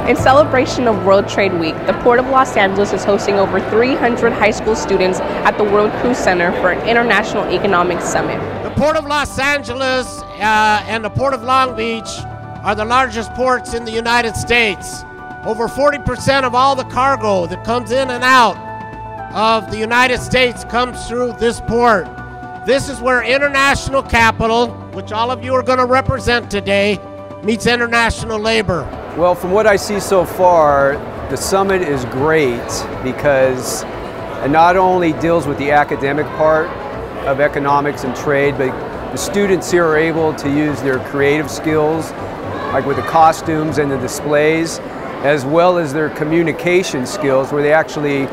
In celebration of World Trade Week, the Port of Los Angeles is hosting over 300 high school students at the World Cruise Center for an International Economic Summit. The Port of Los Angeles and the Port of Long Beach are the largest ports in the United States. Over 40% of all the cargo that comes in and out of the United States comes through this port. This is where international capital, which all of you are going to represent today, meets international labor. Well, from what I see so far, the summit is great because it not only deals with the academic part of economics and trade, but the students here are able to use their creative skills, like with the costumes and the displays, as well as their communication skills, where they actually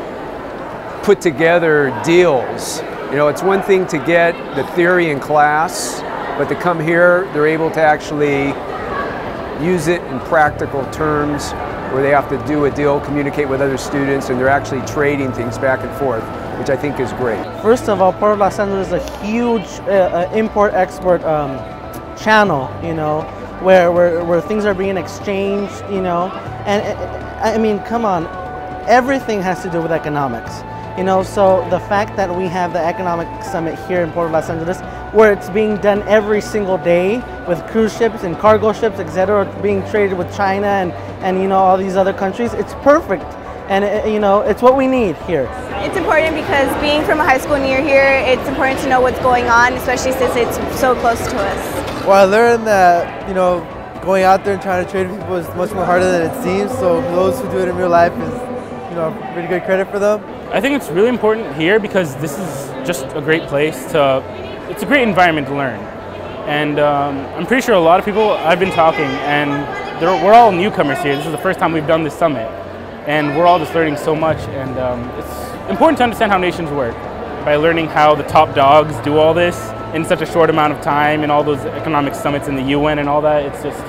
put together deals. You know, it's one thing to get the theory in class, but to come here, they're able to actually use it in practical terms where they have to do a deal, communicate with other students, and they're actually trading things back and forth, which I think is great. First of all, Port of Los Angeles is a huge import-export channel, you know, where things are being exchanged, you know, and I mean, come on, everything has to do with economics. You know, so the fact that we have the Economic Summit here in Port of Los Angeles, where it's being done every single day with cruise ships and cargo ships, etc., being traded with China and you know, all these other countries, it's perfect. And you know, it's what we need here. It's important because being from a high school near here, it's important to know what's going on, especially since it's so close to us. Well, I learned that, you know, going out there and trying to trade with people is much more harder than it seems. So for those who do it in real life is, you know, really good credit for them. I think it's really important here because this is just a great place it's a great environment to learn. And I'm pretty sure a lot of people, I've been talking, and we're all newcomers here. This is the first time we've done this summit. And we're all just learning so much, and it's important to understand how nations work by learning how the top dogs do all this in such a short amount of time and all those economic summits in the UN and all that. It's just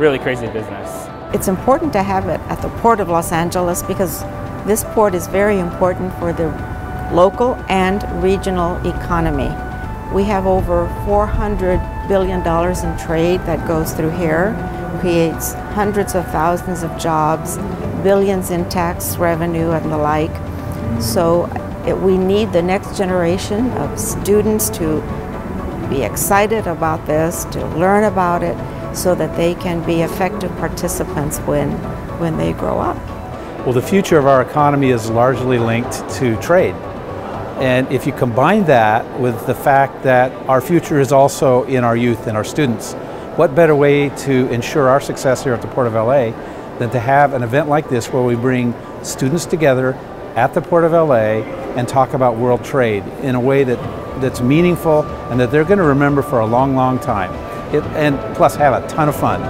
really crazy business. It's important to have it at the Port of Los Angeles because this port is very important for the local and regional economy. We have over $400 billion in trade that goes through here, creates hundreds of thousands of jobs, billions in tax revenue and the like. So we need the next generation of students to be excited about this, to learn about it, so that they can be effective participants when they grow up. Well, the future of our economy is largely linked to trade. And if you combine that with the fact that our future is also in our youth and our students, what better way to ensure our success here at the Port of LA than to have an event like this where we bring students together at the Port of LA and talk about world trade in a way that's meaningful and that they're going to remember for a long, long time. And plus have a ton of fun.